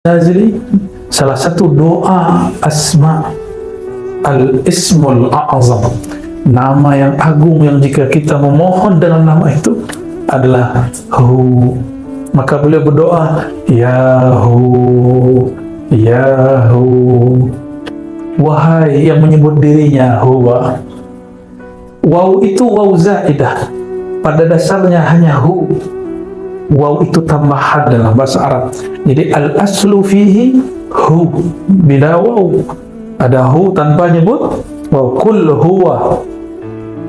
Ghazali, salah satu doa asma al-ismul a'zam, nama yang agung yang jika kita memohon dengan nama itu adalah Hu. Maka beliau berdoa, Ya Hu, Ya Hu, wahai yang menyebut dirinya Huwa. Waw itu waw zaidah, pada dasarnya hanya Hu. Waw itu tambahan dalam bahasa Arab. Jadi al-aslu fihi Hu, bila waw. Ada Hu tanpa nyebut waw. Kul huwa,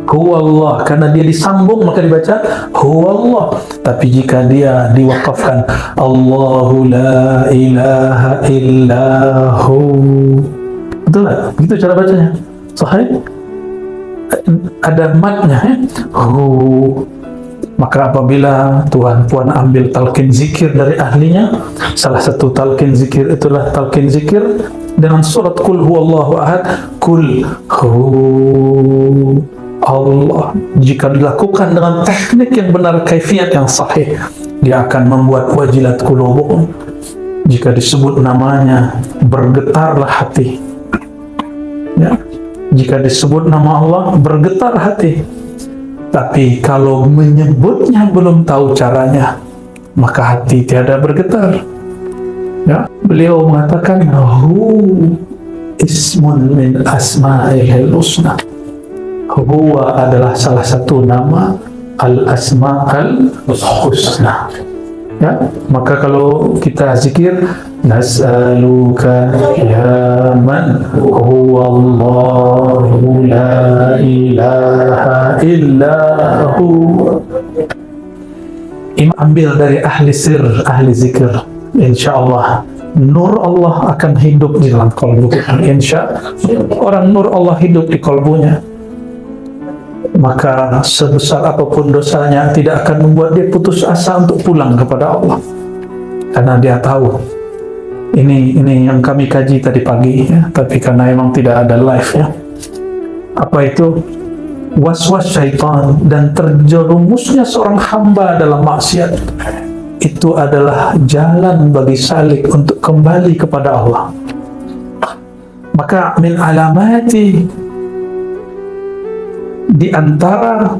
huwa Allah, karena dia disambung maka dibaca huwa Allah. Tapi jika dia diwakafkan Allahu la ilaha illahu, betul tak? Begitu cara bacanya. Sahih? Ada matnya ya? Hu. Maka apabila Tuan Puan ambil talqin zikir dari ahlinya, salah satu talqin zikir itulah talqin zikir dengan surat Qul huwallahu ahad, Qul hu Allah. Jika dilakukan dengan teknik yang benar, kaifiat yang sahih, dia akan membuat wajilat qulubuhum. Jika disebut namanya, bergetarlah hati ya. Jika disebut nama Allah, bergetar hati. Tapi kalau menyebutnya belum tahu caranya, maka hati tiada bergetar ya. Beliau mengatakan Hu ismun min asma'il husna. Huwa adalah salah satu nama al-asma'al husna ya. Maka kalau kita zikir, nas'aluka ya man huwa Allahu la ilaha illahu. Ini ambil dari ahli sir, ahli zikir. InsyaAllah nur Allah akan hidup di dalam kalbu. Insya orang nur Allah hidup di kalbunya, maka sebesar apapun dosanya tidak akan membuat dia putus asa untuk pulang kepada Allah, karena dia tahu ini yang kami kaji tadi pagi ya, tapi karena memang tidak ada live ya. Apa itu? Was-was syaitan dan terjerumusnya seorang hamba dalam maksiat itu adalah jalan bagi salik untuk kembali kepada Allah. Maka min alamati, di antara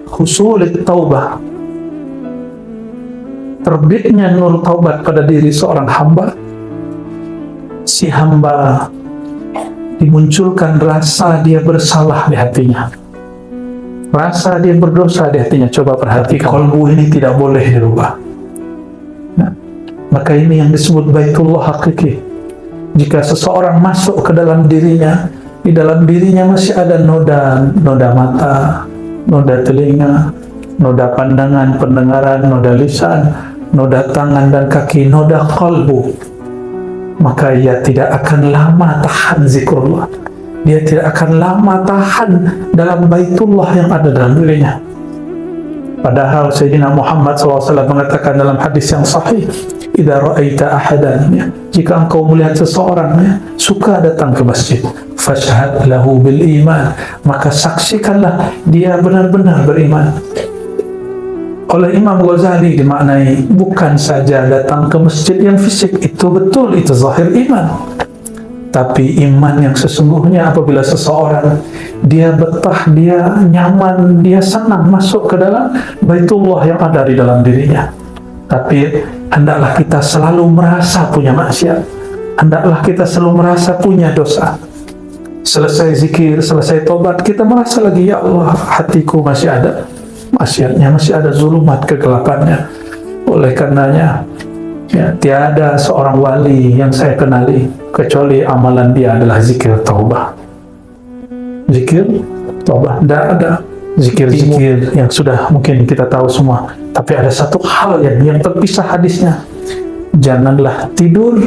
husul taubah, terbitnya nur taubat pada diri seorang hamba, si hamba dimunculkan rasa dia bersalah di hatinya, rasa dia berdosa di hatinya. Coba perhatikan, kalbu ini tidak boleh dirubah nah, maka ini yang disebut baitullah hakiki. Jika seseorang masuk ke dalam dirinya, di dalam dirinya masih ada noda mata, noda telinga, noda pandangan, pendengaran, noda lisan, noda tangan dan kaki, noda kalbu, maka ia tidak akan lama tahan zikrullah. Dia tidak akan lama tahan dalam baitullah yang ada dalam dirinya. Padahal Sayyidina Muhammad SAW mengatakan dalam hadis yang sahih, idza ra'aita ahadan, ya, jika engkau melihat seseorang ya, suka datang ke masjid, fashhad lahu bil iman, maka saksikanlah dia benar-benar beriman. Oleh Imam Ghazali dimaknai bukan saja datang ke masjid yang fisik, itu betul, itu zahir iman. Tapi iman yang sesungguhnya apabila seseorang dia betah, dia nyaman, dia senang masuk ke dalam baitullah yang ada di dalam dirinya. Tapi hendaklah kita selalu merasa punya maksiat, hendaklah kita selalu merasa punya dosa. Selesai zikir, selesai tobat, kita merasa lagi, ya Allah, hatiku masih ada maksiatnya, masih ada zulumat, kegelapannya. Oleh karenanya ya, tiada seorang wali yang saya kenali kecuali amalan dia adalah zikir taubah. Zikir taubah, tidak ada zikir-zikir yang sudah mungkin kita tahu semua. Tapi ada satu hal yang terpisah hadisnya. Janganlah tidur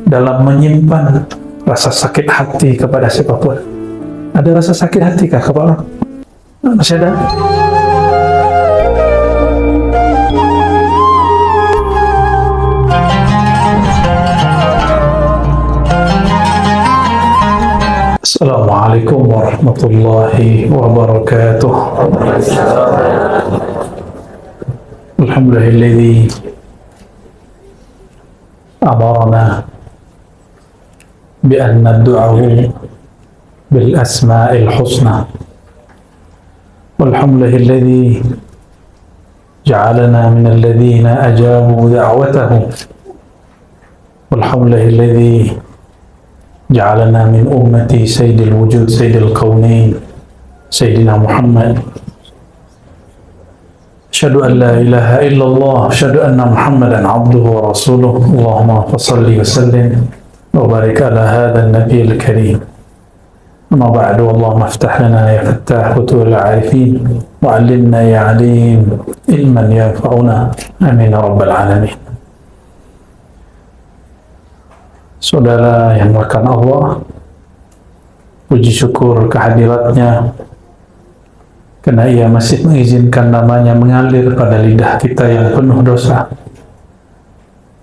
dalam menyimpan rasa sakit hati kepada siapapun. Ada rasa sakit hati kah kepada orang? Masih ada? Assalamualaikum warahmatullahi wabarakatuh. Alhamdulillahilladzi أمرنا بأن ندعوه بالأسماء الحسنى، والحمد لله الذي جعلنا من الذين أجابوا دعوته، والحمد لله الذي جعلنا من أمة سيد الوجود سيد الكونين سيدنا محمد. أشهد أن لا إله إلا الله، أشهد أن محمدا عبده ورسوله. اللهم صل وسلم وبارك على هذا النبي الكريم. أما بعد، اللهم افتح لنا يا فتاح فتوح العارفين، وعلمنا يا عليم علما ينفعنا، آمين يا رب العالمين. Saudara yang melakukan Allah, puji syukur kehadiratnya karena Ia masih mengizinkan namanya mengalir pada lidah kita yang penuh dosa.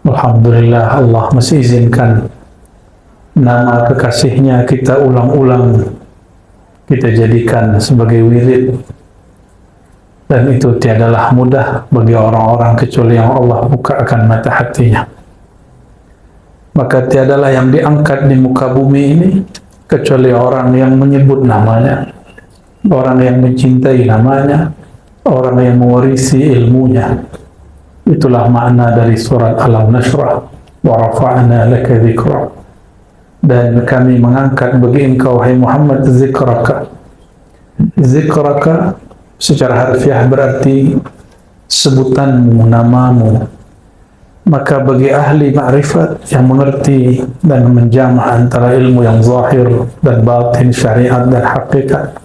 Alhamdulillah, Allah masih izinkan nama kekasihnya kita ulang-ulang, kita jadikan sebagai wirid, dan itu tiadalah mudah bagi orang-orang kecuali yang Allah bukakan mata hatinya. Maka tiadalah yang diangkat di muka bumi ini kecuali orang yang menyebut namanya, orang yang mencintai namanya, orang yang mewarisi ilmunya. Itulah makna dari surat Alam Nashrah, wa rafa'na laka dzikrak. Dan kami mengangkat bagi engkau, hai Muhammad, zikraka. Zikraka secara harfiah berarti sebutanmu, namamu. Maka bagi ahli ma'rifat yang mengerti dan menjamah antara ilmu yang zahir dan batin, syariat dan hakikat,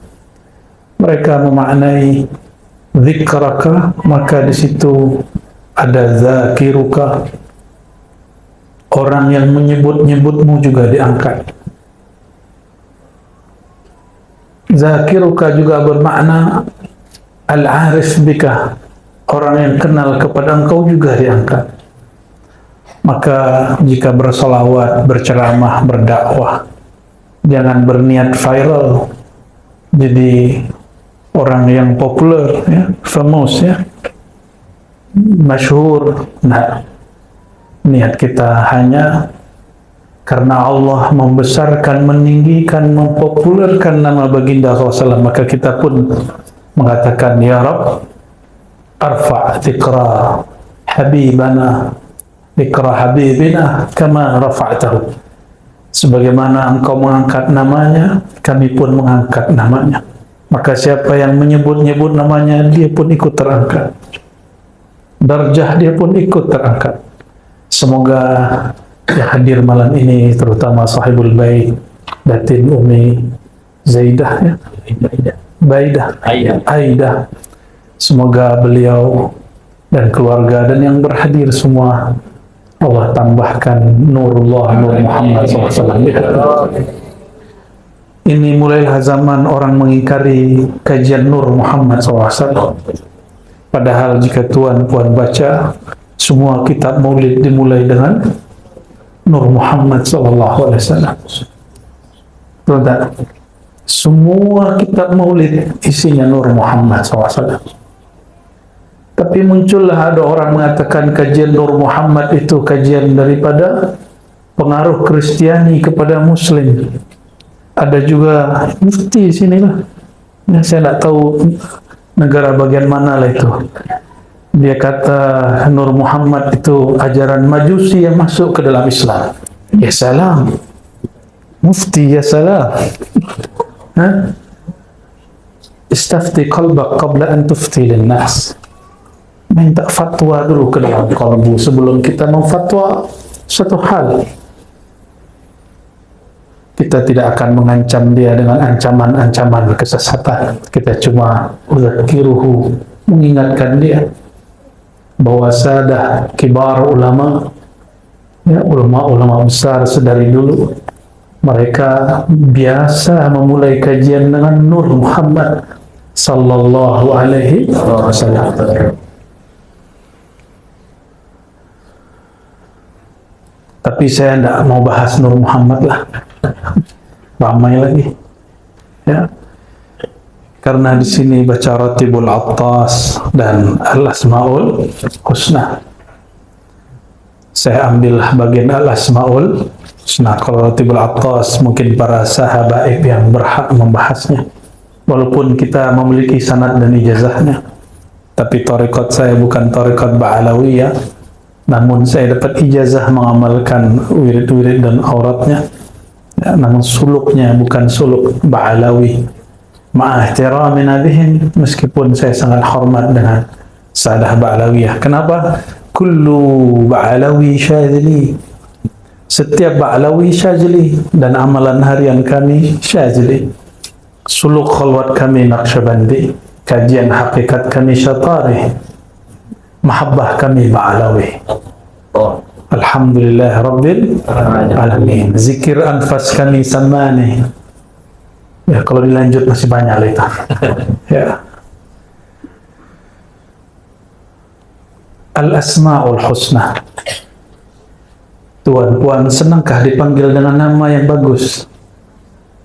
mereka memaknai zikraka, maka di situ ada zakiruka, orang yang menyebut-nyebutmu juga diangkat. Zakiruka juga bermakna al-arif bika, orang yang kenal kepada engkau juga diangkat. Maka jika bersolawat, berceramah, berdakwah, jangan berniat viral, jadi orang yang populer, ya, famous, ya, masyhur. Nah, niat kita hanya karena Allah membesarkan, meninggikan, mempopulerkan nama baginda SAW, maka kita pun mengatakan, ya Rabb, arfa' dzikra habibana, dzikra habibina kama rafa'tahu. Sebagaimana engkau mengangkat namanya, kami pun mengangkat namanya. Maka siapa yang menyebut-nyebut namanya, dia pun ikut terangkat. Darjah dia pun ikut terangkat. Semoga yang hadir malam ini, terutama sahibul bait, Datin Umi Zaidah, ya? Aidah. Semoga beliau dan keluarga dan yang berhadir semua Allah tambahkan nurullah, nur Muhammad SAW. Ini mulailah zaman orang mengingkari kajian nur Muhammad SAW. Padahal jika tuan-puan baca, semua kitab maulid dimulai dengan nur Muhammad SAW. Tuan-tuan, semua kitab maulid isinya nur Muhammad SAW. Tapi muncullah ada orang mengatakan kajian Nur Muhammad itu kajian daripada pengaruh Kristiani kepada Muslim. Ada juga mufti sini lah. Ya, saya tidak tahu negara bagian mana lah itu. Dia kata Nur Muhammad itu ajaran Majusi yang masuk ke dalam Islam. Ya salam. Mufti, ya salam. Istafti qalbak qabla an tufti linnas. Minta fatwa dulu ke dalam kalbu sebelum kita memfatwa satu hal. Kita tidak akan mengancam dia dengan ancaman-ancaman kesesatan. Kita cuma uzakiruhu, mengingatkan dia bahwa sadah kibar ulama, ya, ulama-ulama besar sedari dulu, mereka biasa memulai kajian dengan Nur Muhammad sallallahu alaihi wasallam. Tapi saya tidak mau bahas Nur Muhammad lah, ramai lagi, ya. Karena di sini baca Ratibul Attas dan Al-Asmaul Husna. saya ambillah bagian Al-Asmaul Husna. Kalau Ratibul Attas mungkin para sahabat yang berhak membahasnya, walaupun kita memiliki sanad dan ijazahnya, tapi tarekat saya bukan tarekat Ba'alawiyah, namun saya dapat ijazah mengamalkan wirid-wirid dan auratnya, ya, namun suluknya bukan suluk Ba'alawi. Ma'ahtiramina bihim, meskipun saya sangat hormat dengan Sadah Ba'alawiyah. Kenapa? Kullu Ba'alawi syazili, setiap Ba'alawi syazili, dan amalan harian kami syazili. Suluk khalwat kami Naqsyabandi, kajian hakikat kami Syatari, mahabbah kami Ba'alawi. Alhamdulillah Rabbil Alamin. Zikir anfas kami Samani. Ya, kalau dilanjut masih banyak itu. Ya. Al-Asma'ul Husna. Tuan, puan, senangkah dipanggil dengan nama yang bagus?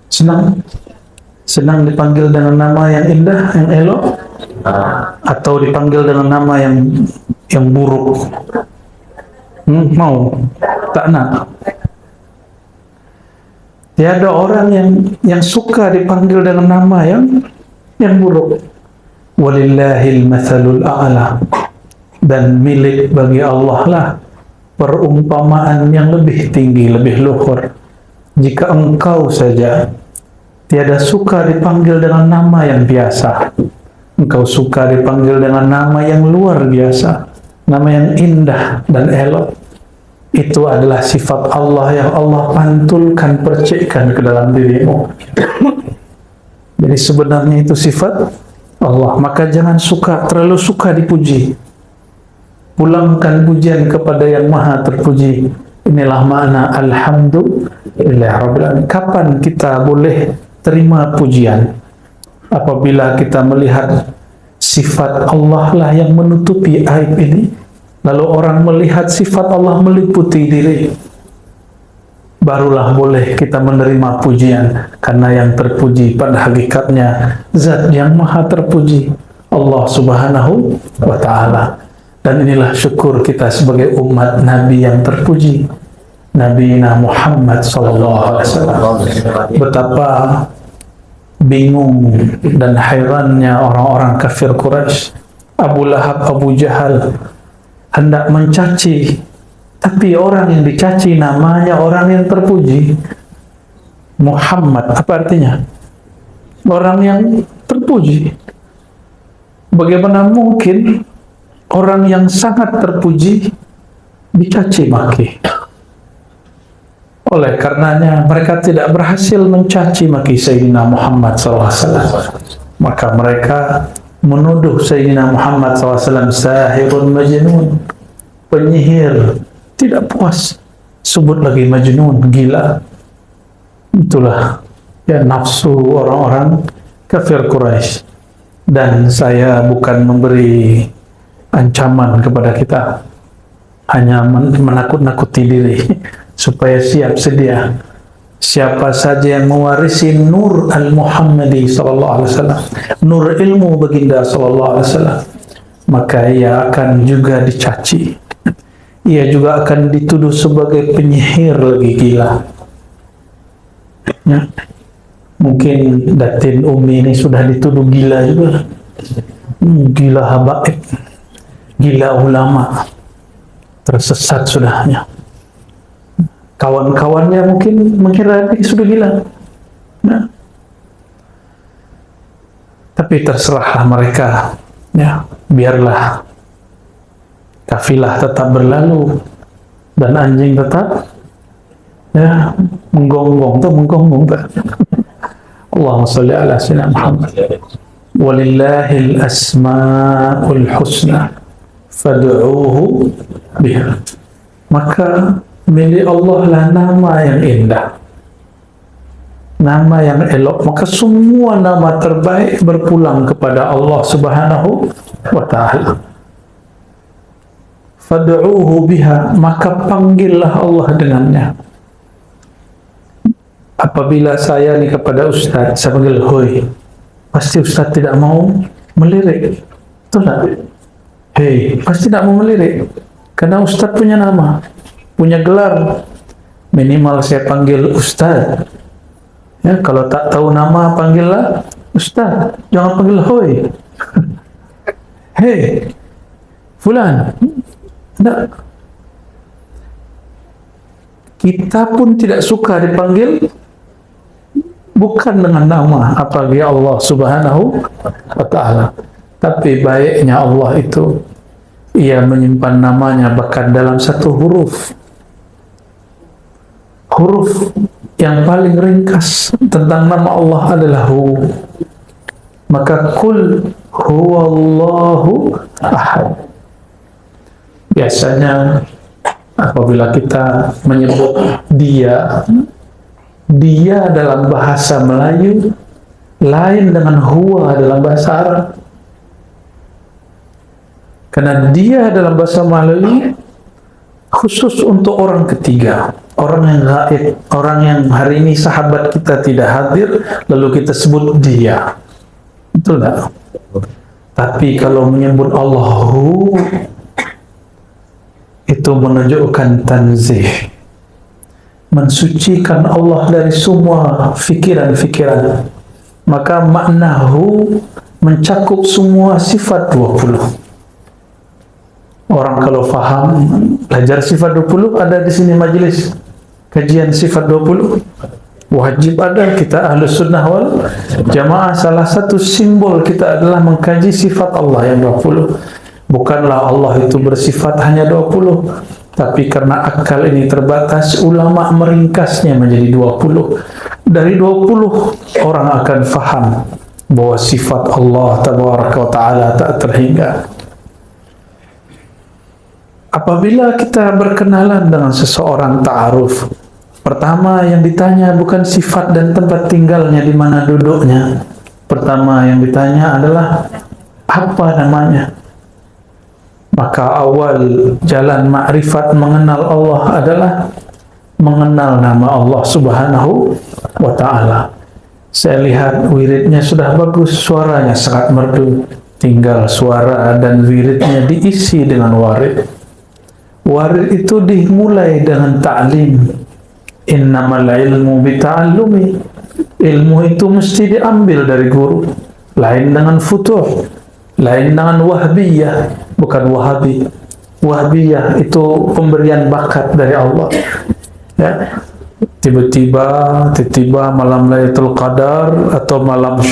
Senang? Senang dipanggil dengan nama yang indah, yang elok? Atau dipanggil dengan nama yang buruk? Mau? Tak nak? Tiada orang yang suka dipanggil dengan nama yang buruk. Walillahil mathalul a'la. Dan milik bagi Allah lah perumpamaan yang lebih tinggi, lebih luhur. Jika engkau saja tiada suka dipanggil dengan nama yang biasa, engkau suka dipanggil dengan nama yang luar biasa, nama yang indah dan elok, itu adalah sifat Allah yang Allah pantulkan, percikkan ke dalam dirimu. Jadi sebenarnya itu sifat Allah. Maka jangan terlalu suka dipuji. Pulangkan pujian kepada yang maha terpuji. Inilah makna alhamdulillah rabbil alamin. Kapan kita boleh terima pujian? Apabila kita melihat sifat Allah lah yang menutupi aib ini, lalu orang melihat sifat Allah meliputi diri, barulah boleh kita menerima pujian. Karena yang terpuji pada hakikatnya zat yang maha terpuji, Allah subhanahu wa ta'ala. Dan inilah syukur kita sebagai umat Nabi yang terpuji, Nabi Muhammad sallallahu alaihi wasallam. Betapa bingung dan hairannya orang-orang kafir Quraisy, Abu Lahab, Abu Jahal hendak mencaci, tapi orang yang dicaci namanya orang yang terpuji. Muhammad, apa artinya? Orang yang terpuji. Bagaimana mungkin orang yang sangat terpuji dicaci maki? Oleh karenanya mereka tidak berhasil mencaci maki Sayyidina Muhammad SAW. Maka mereka menuduh Sayyidina Muhammad SAW sahirun majnun, penyihir. Tidak puas, sebut lagi majnun, gila. Itulah ya nafsu orang-orang kafir Quraisy. Dan saya bukan memberi ancaman kepada kita, hanya menakut-nakuti diri supaya siap sedia. Siapa saja yang mewarisi nur al-Muhammadi sallallahu alaihi wasallam, nur ilmu baginda sallallahu alaihi wasallam, maka ia akan juga dicaci. Ia juga akan dituduh sebagai penyihir lagi, gila. Ya. Mungkin Datin Umi ini sudah dituduh gila juga. Gila habaib, gila ulama, tersesat sudahnya. Kawan-kawannya mungkin mengira dia sudah gila. Nah. Tapi terserahlah mereka. Ya, biarlah kafilah tetap berlalu dan anjing tetap ya menggonggong tuh. Allahumma shalli ala sayyidina Muhammad. Walillahil asmaul husna fad'uuhu biha. Maka milik Allah lah nama yang indah, nama yang elok. Maka semua nama terbaik berpulang kepada Allah subhanahu wa ta'ala. Fad'uuhu biha, maka panggillah Allah dengannya. Apabila saya ni kepada Ustaz, saya panggil hoi, pasti Ustaz tidak mau melirik, betul tak? Hei, pasti tidak mau melirik, karena Ustaz punya nama. punya gelar, minimal saya panggil Ustaz. Ya, kalau tak tahu nama panggillah Ustaz, jangan panggil hoi. Hei, fulan. Tidak. Kita pun tidak suka dipanggil bukan dengan nama apalagi Allah Subhanahu wa ta'ala. Tapi baiknya Allah itu Ia menyimpan namanya bahkan dalam satu huruf. Huruf yang paling ringkas tentang nama Allah adalah Hu. Maka kul huwallahu ahad. Biasanya apabila kita menyebut dia dalam bahasa Melayu lain dengan huwa dalam bahasa Arab. Karena dia dalam bahasa Melayu khusus untuk orang ketiga, orang yang gaib, orang yang hari ini sahabat kita tidak hadir, lalu kita sebut dia. Betul tak? Tapi kalau menyebut Allahu, itu menunjukkan tanzih, mensucikan Allah dari semua fikiran-fikiran. Maka maknahu mencakup semua sifat 20. Orang kalau faham belajar sifat 20, ada di sini majelis kajian sifat 20, wajib ada. Kita Ahlus Sunnah wal Jamaah, salah satu simbol kita adalah mengkaji sifat Allah yang 20. Bukanlah Allah itu bersifat hanya 20, tapi karena akal ini terbatas, ulama meringkasnya menjadi 20. Dari 20 orang akan faham bahwa sifat Allah Tabaraka wa Ta'ala tak terhingga. Apabila kita berkenalan dengan seseorang ta'aruf, pertama yang ditanya bukan sifat dan tempat tinggalnya, di mana duduknya. Pertama yang ditanya adalah apa namanya. Maka awal jalan makrifat mengenal Allah adalah mengenal nama Allah Subhanahu wa Ta'ala. Saya lihat wiridnya sudah bagus, suaranya sangat merdu. Tinggal suara dan wiridnya diisi dengan warid. Warid itu dimulai dengan ta'lim. Innamal ilmu bita'allumi. Ilmu itu mesti diambil dari guru. Lain dengan futuh, lain dengan wahbiyah. Bukan wahabi. Wahbiyah itu pemberian bakat dari Allah. Ya. Tiba-tiba malam Lailatul Qadar atau malam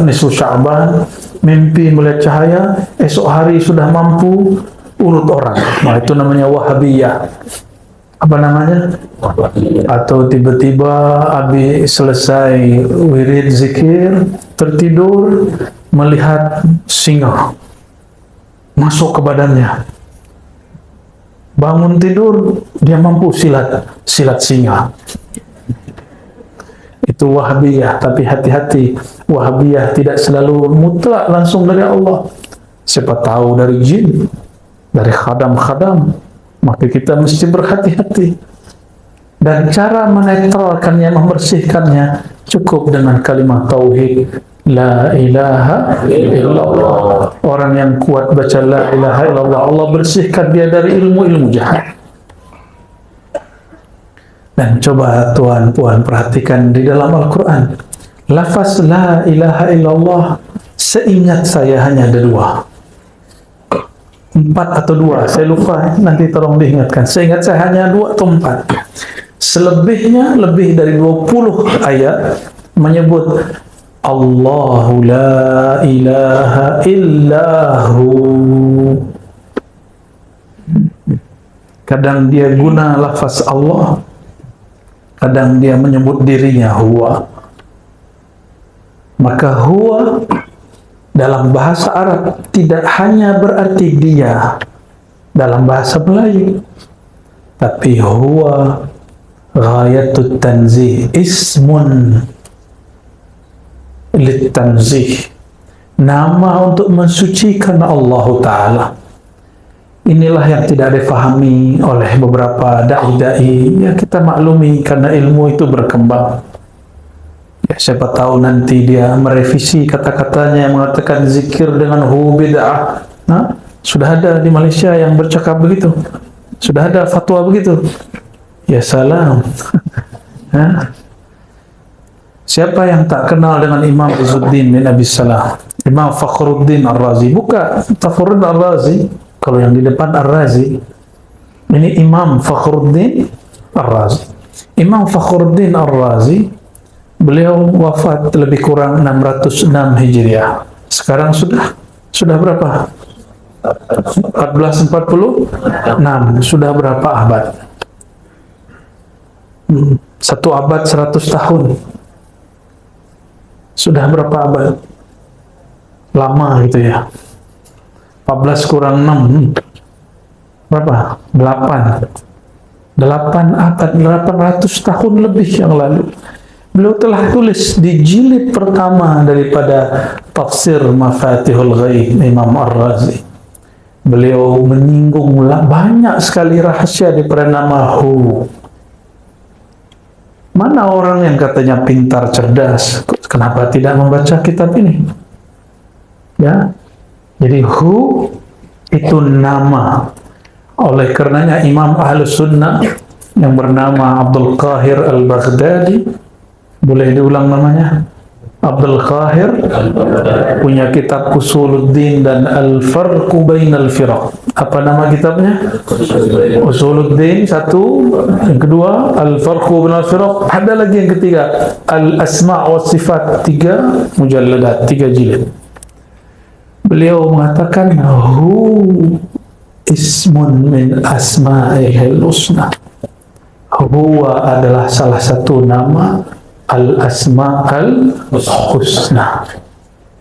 nisfu Sya'ban, mimpi melihat cahaya, esok hari sudah mampu urut orang. Nah, itu namanya wahabiyah. Apa namanya? Atau tiba-tiba habis selesai wirid zikir, tertidur, melihat singa masuk ke badannya. Bangun tidur, dia mampu silat singa. Itu wahabiyah. Tapi hati-hati, wahabiyah tidak selalu mutlak langsung dari Allah. Siapa tahu dari jin, dari khadam-khadam, maka kita mesti berhati-hati. Dan cara menetralkannya, membersihkannya, cukup dengan kalimat tauhid, la ilaha illallah. Orang yang kuat baca la ilaha illallah, Allah bersihkan dia dari ilmu-ilmu jahat. Dan coba tuan-puan perhatikan di dalam Al-Quran, lafaz la ilaha illallah, seingat saya hanya ada 2. 4 atau 2, saya lupa, nanti tolong diingatkan. Seingat saya hanya 2 atau 4. Selebihnya lebih dari 20 ayat menyebut Allahu la ilaha illahu. Kadang dia guna lafaz Allah, kadang dia menyebut dirinya huwa. Maka huwa dalam bahasa Arab tidak hanya berarti dia dalam bahasa Melayu, tapi huwa ghayatut tanzih, ismun lit tanzih, nama untuk mensucikan Allah Ta'ala. Inilah yang tidak difahami oleh beberapa da'i-da'i. Ya, kita maklumi karena ilmu itu berkembang. Ya, siapa tahu nanti dia merevisi kata-katanya yang mengatakan zikir dengan hu bid'ah. Nah, sudah ada di Malaysia yang bercakap begitu. Sudah ada fatwa begitu? Ya salam. Hah? Siapa yang tak kenal dengan Imam Izzuddin bin Abi Salah? Imam Fakhruddin Ar-Razi. Buka Fakhruddin Ar-Razi. Kalau yang di depan Ar-Razi, ini Imam Fakhruddin Ar-Razi. Imam Fakhruddin Ar-Razi, beliau wafat lebih kurang 606 Hijriah. Sekarang sudah berapa? 1446. Sudah berapa abad? Satu abad 100 tahun. Sudah berapa abad? Lama gitu ya. 14 kurang 6 berapa? 8 abad, 800 tahun lebih yang lalu. Beliau telah tulis di jilid pertama daripada tafsir Mafatihul Ghaib Imam Ar-Razi. Beliau menyinggung banyak sekali rahasia daripada nama Hu. Mana orang yang katanya pintar, cerdas, kenapa tidak membaca kitab ini? Ya, jadi Hu itu nama. Oleh karenanya Imam Ahlus Sunnah yang bernama Abdul Qahir Al-Baghdadi, boleh diulang namanya? Abdul Qahir punya kitab Usuluddin dan Al-Farqu Bainal Firaq. Apa nama kitabnya? Usuluddin satu, yang kedua Al-Farqu Bainal Firaq, ada lagi yang ketiga Al-Asma' wa Sifat, 3 mujalladat, 3 jilid. Beliau mengatakan Hu ismun min asma'ihil husna. Huwa adalah salah satu nama al-asma'al husna.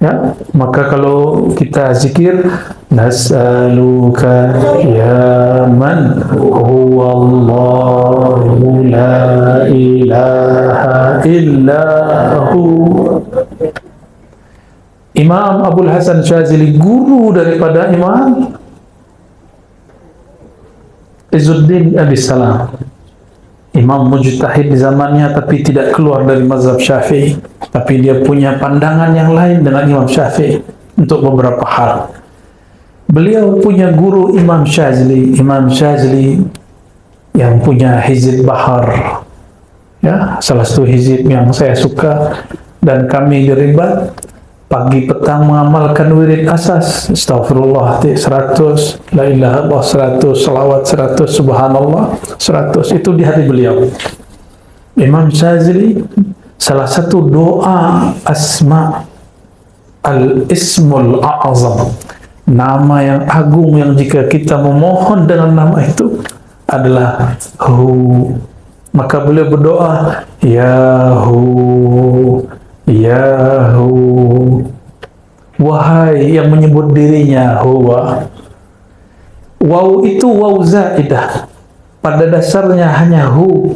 Ya, maka kalau kita zikir nas'aluka ya man huwa Allahu la ilaha illahu. Imam Abul Hasan Syazili, guru daripada Imam Izzuddin Abi Salam, imam mujtahid di zamannya, tapi tidak keluar dari mazhab Syafi'i, tapi dia punya pandangan yang lain dengan Imam Syafi'i untuk beberapa hal. Beliau punya guru Imam Syazili yang punya Hizib Bahar, ya, salah satu hizib yang saya suka, dan kami di Ribat pagi petang mengamalkan wirid asas, astagfirullah 100, la ilaha illallah 100, salawat 100, subhanallah 100, itu di hati beliau. Imam Syazili, salah satu doa asma al-ismul a'azam, nama yang agung yang jika kita memohon dengan nama itu adalah Hu. Maka beliau berdoa, Ya Hu, Ya Hu, wahai yang menyebut dirinya Huwa. Waw itu waw zaidah, pada dasarnya hanya Hu.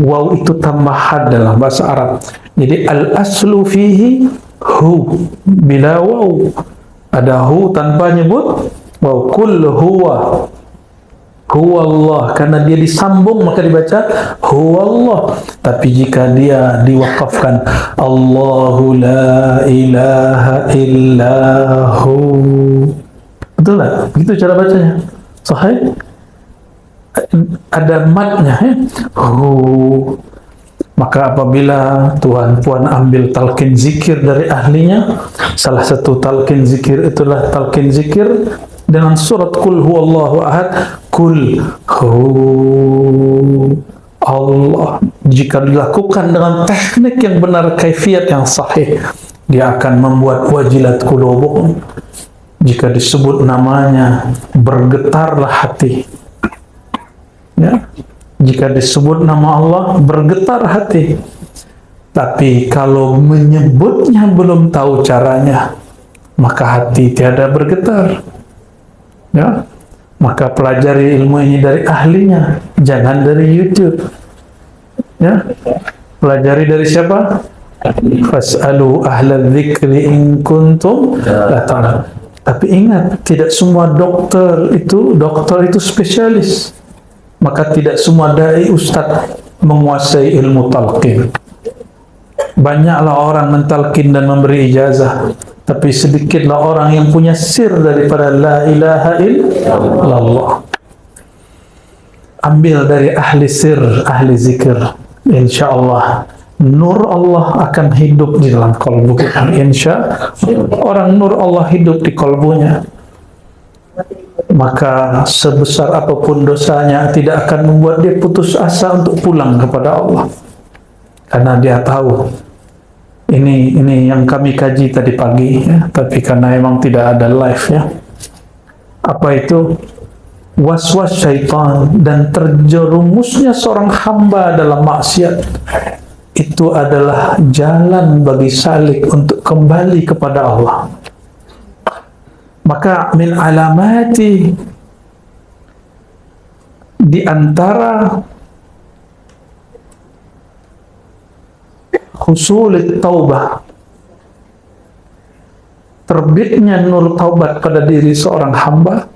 Waw itu tambahan dalam bahasa Arab. Jadi al-aslu fihi Hu, bila waw. Ada Hu tanpa nyebut waw. Kul huwa, huwa Allah, karena dia disambung maka dibaca huwa Allah. Tapi jika dia diwakafkan Allahu la ilaha illahu, betul tak? Begitu cara bacanya. Sahih? Ada matnya, ya? Maka apabila tuan-puan ambil talqin zikir dari ahlinya, salah satu talqin zikir itulah talqin zikir dengan surat Qul huwallahu ahad, Qul hu Allah. Jika dilakukan dengan teknik yang benar, kaifiat yang sahih, dia akan membuat wajilat qulubuhum. Jika disebut namanya, bergetarlah hati. Ya, jika disebut nama Allah, bergetar hati. Tapi kalau menyebutnya belum tahu caranya, maka hati tiada bergetar. Ya, maka pelajari ilmu ini dari ahlinya, jangan dari YouTube. Ya, pelajari dari siapa? Fas'alu ahlal dzikri in kuntum la ta'lamun. Tapi ingat, tidak semua dokter itu spesialis. Maka tidak semua dai ustaz menguasai ilmu talqin. Banyaklah orang mentalqin dan memberi ijazah, tapi sedikitlah orang yang punya sir daripada la ilaha illallah. ambil dari ahli sir, ahli zikir. Insya Allah nur Allah akan hidup di dalam kalbu kita. Insya orang nur Allah hidup di kalbunya, maka sebesar apapun dosanya tidak akan membuat dia putus asa untuk pulang kepada Allah, karena dia tahu ini yang kami kaji tadi pagi ya, tapi karena emang tidak ada live ya. Apa itu? Was-was syaitan dan terjerumusnya seorang hamba dalam maksiat itu adalah jalan bagi salik untuk kembali kepada Allah. Maka min alamati, di antara husulit taubah, terbitnya nur taubat pada diri seorang hamba,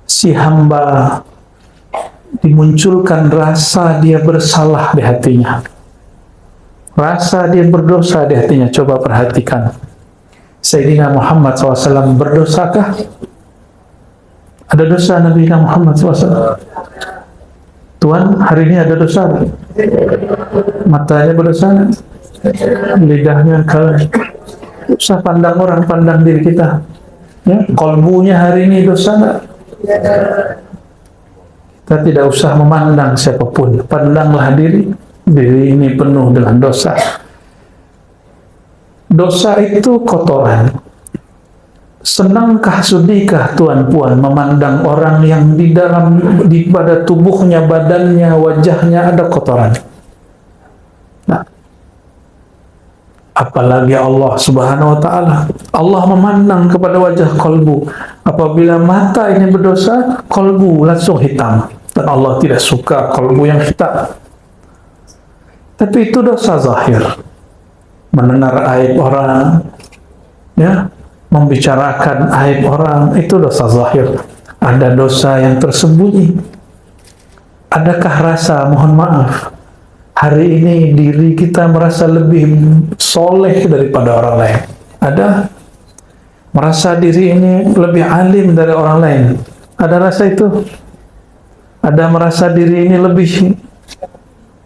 si hamba dimunculkan rasa dia bersalah di hatinya, rasa dia berdosa di hatinya. Coba perhatikan, Sayyidina Muhammad SAW berdosakah? Ada dosa Nabi Muhammad SAW? Tuhan, hari ini ada dosa? Matanya berdosa? Lidahnya kalau usah pandang orang, pandang diri kita ya. Kolbunya hari ini dosa nggak? Kita tidak usah memandang siapapun, pandanglah diri ini penuh dengan dosa. Dosa itu kotoran. Senangkah sudihkah tuan puan memandang orang yang di pada tubuhnya, badannya, wajahnya ada kotoran? Nah, apalagi Allah Subhanahu wa Ta'ala. Allah memandang kepada wajah kolbu. Apabila mata ini berdosa, kolbu langsung hitam, dan Allah tidak suka kolbu yang hitam. Tapi itu dosa zahir. Mendengar aib orang ya, membicarakan aib orang, itu dosa zahir. Ada dosa yang tersembunyi. Adakah rasa mohon maaf hari ini diri kita merasa lebih soleh daripada orang lain? Ada? Merasa diri ini lebih alim dari orang lain? Ada rasa itu? Ada merasa diri ini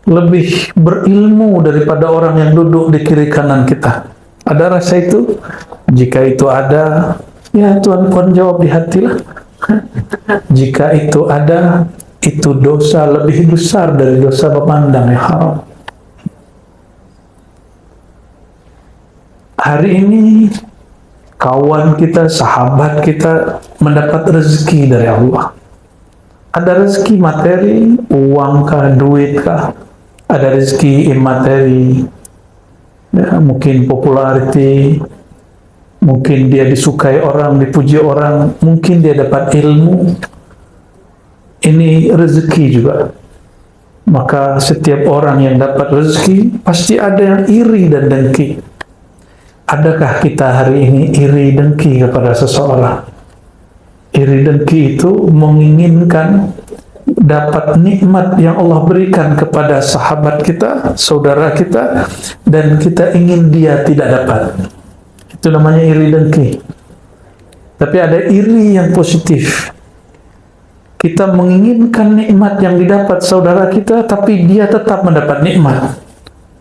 lebih berilmu daripada orang yang duduk di kiri kanan kita? Ada rasa itu? Jika itu ada, ya Tuhan pun jawab di hatilah. Jika itu ada, itu dosa lebih besar dari dosa memandang yang haram. Hari ini kawan kita, sahabat kita mendapat rezeki dari Allah. Ada rezeki materi, uang kah, duit kah? Ada rezeki imateri, ya, mungkin populariti, mungkin dia disukai orang, dipuji orang, mungkin dia dapat ilmu. Ini rezeki juga. Maka setiap orang yang dapat rezeki pasti ada yang iri dan dengki. Adakah kita hari ini iri dengki kepada seseorang? Iri dengki itu menginginkan dapat nikmat yang Allah berikan kepada sahabat kita, saudara kita, dan kita ingin dia tidak dapat. Itu namanya iri dengki. Tapi ada iri yang positif. Kita menginginkan nikmat yang didapat saudara kita, tapi dia tetap mendapat nikmat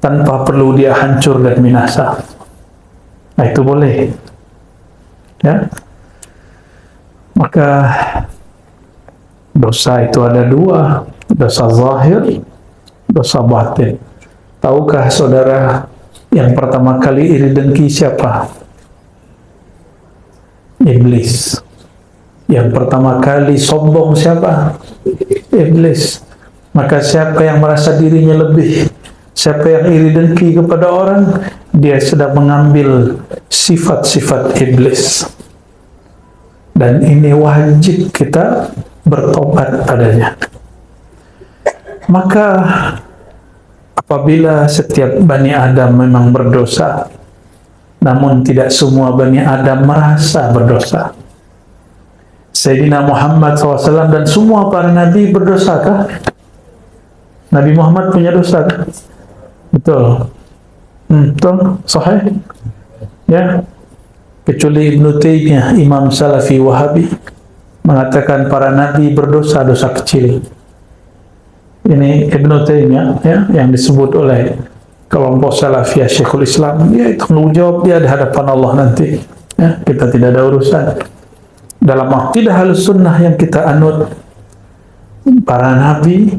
tanpa perlu dia hancur dan binasa. Nah, itu boleh. Ya. Maka dosa itu ada dua, dosa zahir, dosa batin. Tahukah saudara yang pertama kali iri dengki siapa? Iblis. Yang pertama kali sombong siapa? Iblis. Maka siapa yang merasa dirinya lebih, siapa yang iri dengki kepada orang, dia sedang mengambil sifat-sifat iblis. Dan ini wajib kita bertobat padanya. Maka apabila setiap Bani Adam memang berdosa, namun tidak semua Bani Adam merasa berdosa. Sayyidina Muhammad SAW dan semua para nabi berdosakah? Nabi Muhammad punya dosa? Betul. Betul, sahih. Ya. Kecuali Ibnu Taimiyah, Imam Salafi Wahabi, mengatakan para nabi berdosa dosa kecil. Ini Ibnu Taimiyah ya, yang disebut oleh kelompok Salafiyah Syekhul Islam. Dia tanggung jawab dia di hadapan Allah nanti. Ya, kita tidak ada urusan. Dalam akidah Ahlussunnah yang kita anut, para nabi,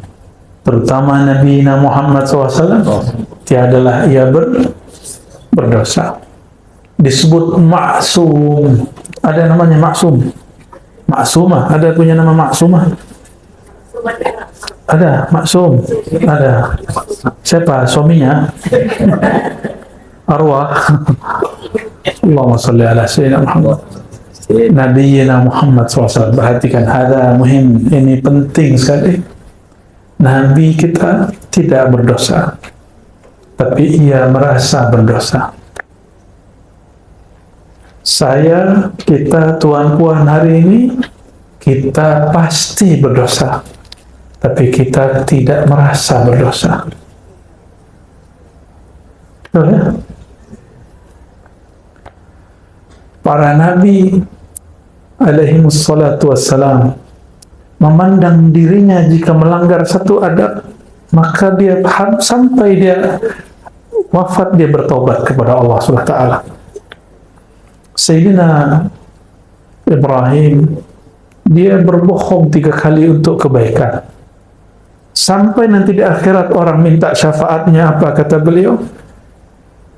terutama Nabi Muhammad SAW, tiadalah ia berdosa. Disebut maksum. Ada namanya maksum. Maksumah, ada punya nama maksumah? Ada, maksum. Ada. Siapa? Suaminya? Arwah. Allahumma salli ala sayyidina Muhammad. Nabiyyina Muhammad SAW. Perhatikan, ada muhim. Ini penting sekali. Nabi kita tidak berdosa, tapi ia merasa berdosa. Saya, kita, tuan puan hari ini, kita pasti berdosa, tapi kita tidak merasa berdosa. Betul ya? Para nabi alaihimussalatu wassalam memandang dirinya jika melanggar satu adab, maka dia sampai dia wafat dia bertobat kepada Allah Subhanahu wa taala. Sayyidina Ibrahim, dia berbohong 3 kali untuk kebaikan. Sampai nanti di akhirat orang minta syafaatnya, apa kata beliau?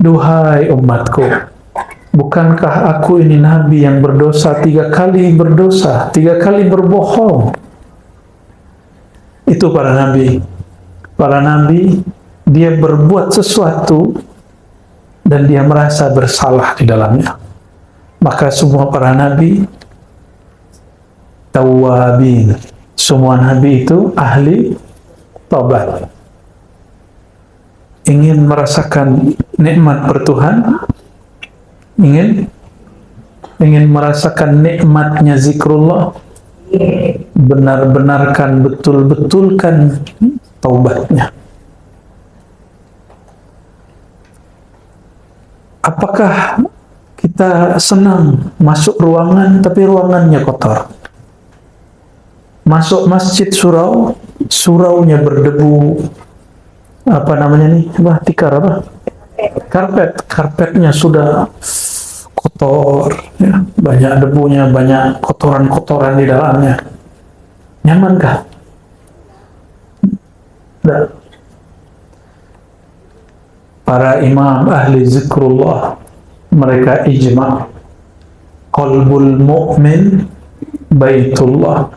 Duhai umatku, bukankah aku ini nabi yang berdosa 3 kali berdosa, 3 kali berbohong? Itu para nabi. Para nabi, dia berbuat sesuatu dan dia merasa bersalah di dalamnya. Maka semua para nabi tawwabin. Semua nabi itu ahli taubat. Ingin merasakan nikmat bertuhan, ingin merasakan nikmatnya zikrullah, benar-benarkan, betul-betulkan taubatnya. Apakah kita senang masuk ruangan tapi ruangannya kotor? Masuk masjid suraunya berdebu, apa namanya nih? Tikar apa? Karpetnya sudah kotor, ya, banyak debunya, banyak kotoran-kotoran di dalamnya. Nyamankah? Tidak. Para imam ahli zikrullah, mereka ijma', qalbul mu'min baitullah,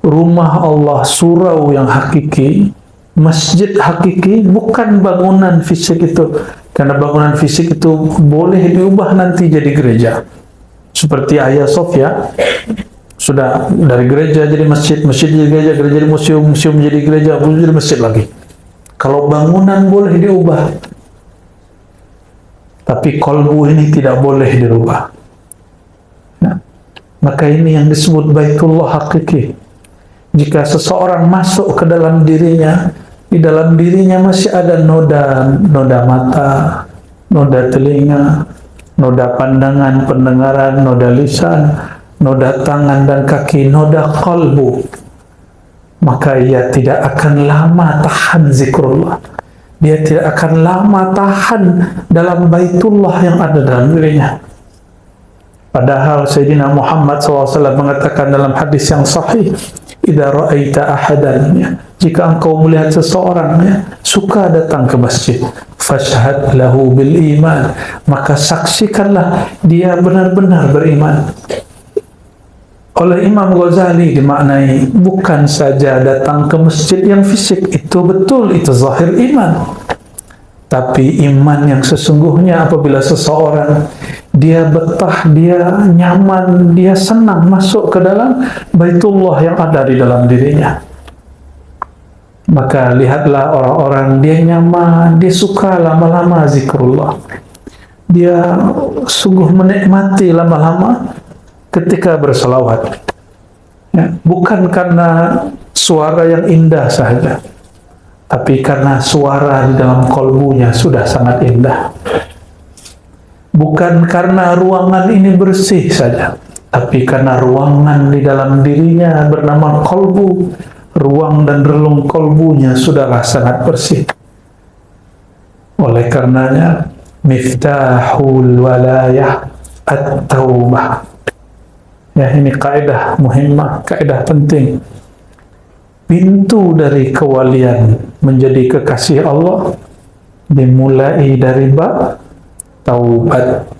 rumah Allah, surau yang hakiki, masjid hakiki, bukan bangunan fisik itu. Karena bangunan fisik itu boleh diubah nanti jadi gereja. Seperti Hagia Sophia, sudah dari gereja jadi masjid, masjid jadi gereja, gereja jadi museum, museum jadi gereja, jadi masjid lagi. Kalau bangunan boleh diubah, tapi kolbu ini tidak boleh dirubah. Nah, maka ini yang disebut baitullah hakiki. Jika seseorang masuk ke dalam dirinya, di dalam dirinya masih ada noda mata, noda telinga, noda pandangan, pendengaran, noda lisan, noda tangan dan kaki, noda qalbu, maka ia tidak akan lama tahan zikrullah. Dia tidak akan lama tahan dalam baitullah yang ada dalam dirinya. Padahal Sayyidina Muhammad SAW mengatakan dalam hadis yang sahih, idza ra'aita ahadan, ya, jika engkau melihat seseorang, ya, suka datang ke masjid, fashhad lahu bil iman, maka saksikanlah dia benar-benar beriman. Oleh Imam Ghazali dimaknai bukan saja datang ke masjid yang fisik, itu betul, itu zahir iman. Tapi iman yang sesungguhnya apabila seseorang dia betah, dia nyaman, dia senang masuk ke dalam baitullah yang ada di dalam dirinya. Maka lihatlah orang-orang dia nyaman, dia suka lama-lama zikrullah. Dia sungguh menikmati lama-lama ketika berselawat. Ya, bukan karena suara yang indah saja, tapi karena suara di dalam kolbunya sudah sangat indah. Bukan karena ruangan ini bersih saja, tapi karena ruangan di dalam dirinya bernama kolbu, ruang dan relung kolbunya sudahlah sangat bersih. Oleh karenanya, miftahul walayah at-taubah. Ya, ini kaidah muhimmah, kaidah penting. Pintu dari kewalian menjadi kekasih Allah dimulai dari bab taubat.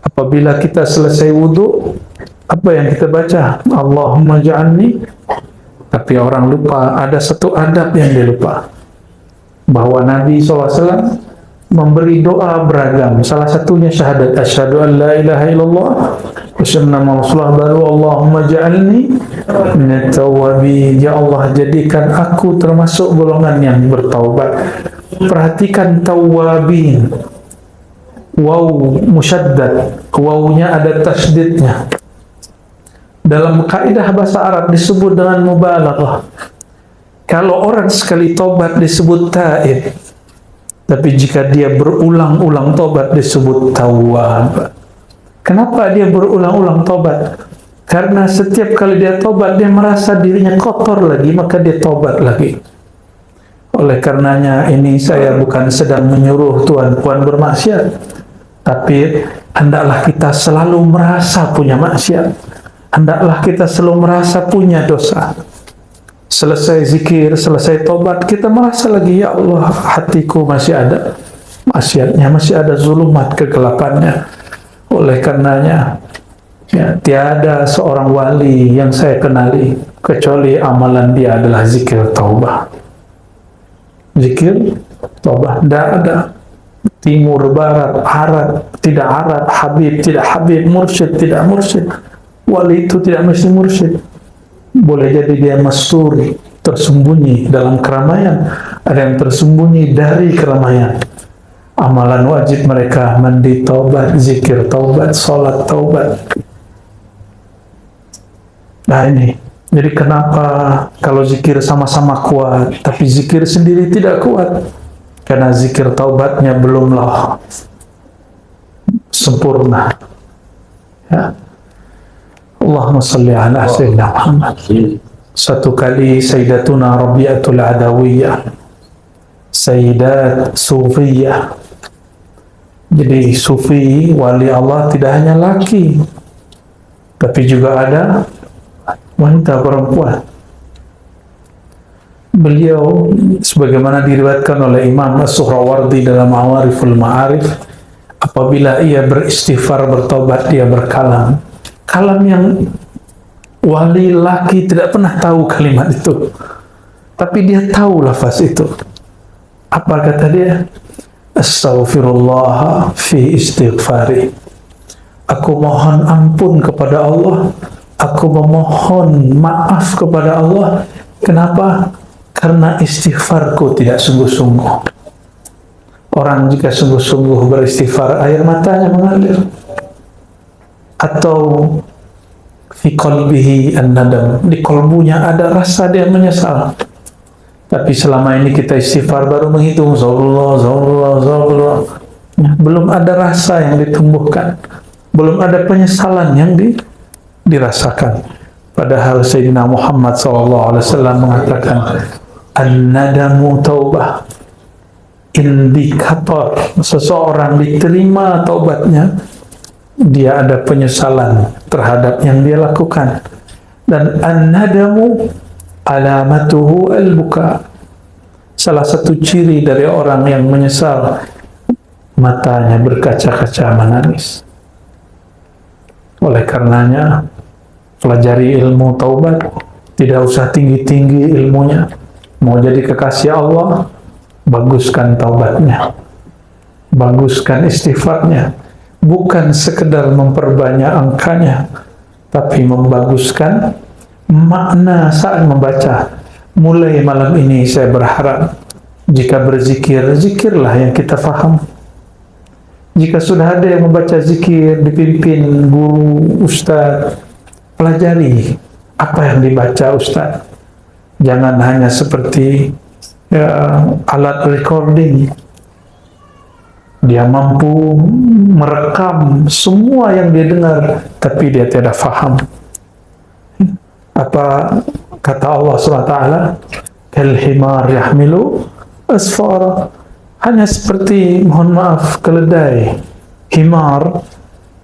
Apabila kita selesai wudhu, apa yang kita baca? Allahumma ja'alni. Tapi orang lupa, ada satu adab yang dia lupa, bahwa Nabi SAW memberi doa beragam. Salah satunya syahadat asyhadu an la ilaha illallah wa anna Rasulullah, baru Allahumma ja'alni minat tawwabin. Ya Allah, jadikan aku termasuk golongan yang bertaubat. Perhatikan tawwabin, waw musyaddad, wawnya ada tasydidnya. Dalam kaidah bahasa Arab disebut dengan mubalaghah. Kalau orang sekali tobat disebut taib, tapi jika dia berulang-ulang tobat disebut tawwab. Kenapa dia berulang-ulang tobat? Karena setiap kali dia tobat dia merasa dirinya kotor lagi, maka dia tobat lagi. Oleh karenanya ini saya bukan sedang menyuruh tuan-puan bermaksiat, tapi hendaklah kita selalu merasa punya maksiat, hendaklah kita selalu merasa punya dosa. Selesai zikir, selesai tobat, kita merasa lagi, ya Allah, hatiku masih ada maksiatnya, masih ada zulumat, kegelapannya. Oleh karenanya, ya, tiada seorang wali yang saya kenali kecuali amalan dia adalah zikir taubah. Zikir taubah, tidak ada timur, barat, Arab, tidak Arab, Habib, tidak Habib, mursyid, tidak mursyid. Wali itu tidak mesti mursyid. Boleh jadi dia masturi, tersembunyi dalam keramaian, ada yang tersembunyi dari keramaian. Amalan wajib mereka mandi taubat, zikir taubat, sholat taubat. Nah ini, jadi kenapa kalau zikir sama-sama kuat, tapi zikir sendiri tidak kuat? Karena zikir taubatnya belumlah sempurna. Ya. Allahumma salli ala Sayyidina Muhammad. Satu kali Sayyidatuna Rabi'atul Adawiyah, Sayyidat Sufiyah. Jadi Sufi, wali Allah tidak hanya laki, tapi juga ada wanita, perempuan. Beliau sebagaimana diriwayatkan oleh Imam As-Suhrawardi dalam Awariful Ma'arif, apabila ia beristighfar, bertobat, dia berkalam. Kalam yang wali laki tidak pernah tahu kalimat itu, tapi dia tahu lafaz itu. Apa kata dia? Astaghfirullah fi istighfari. Aku mohon ampun kepada Allah, aku memohon maaf kepada Allah. Kenapa? Karena istighfarku tidak sungguh-sungguh. Orang jika sungguh-sungguh beristighfar, air matanya mengalir. Atau fi qalbihi an-nadam, di kolbunya ada rasa dia menyesal. Tapi selama ini kita istighfar baru menghitung Zawallah. Belum ada rasa yang ditumbuhkan, belum ada penyesalan yang dirasakan. Padahal Sayyidina Muhammad SAW mengatakan an-nadamu taubah, indikator seseorang diterima taubatnya, dia ada penyesalan terhadap yang dia lakukan. Dan an-nadamu alamatuhu al-buka, salah satu ciri dari orang yang menyesal, matanya berkaca-kaca menangis. Oleh karenanya pelajari ilmu taubat, tidak usah tinggi-tinggi ilmunya. Mau jadi kekasih Allah, baguskan taubatnya, baguskan istighfarnya. Bukan sekedar memperbanyak angkanya, tapi membaguskan makna saat membaca. Mulai malam ini saya berharap, jika berzikir, zikirlah yang kita faham. Jika sudah ada yang membaca zikir, dipimpin guru, ustaz, pelajari apa yang dibaca ustaz. Jangan hanya seperti alat recording. Dia mampu merekam semua yang dia dengar, tapi dia tidak faham. Apa kata Allah SWT? Kal himar yahmilu asfara. Hanya seperti, mohon maaf, keledai himar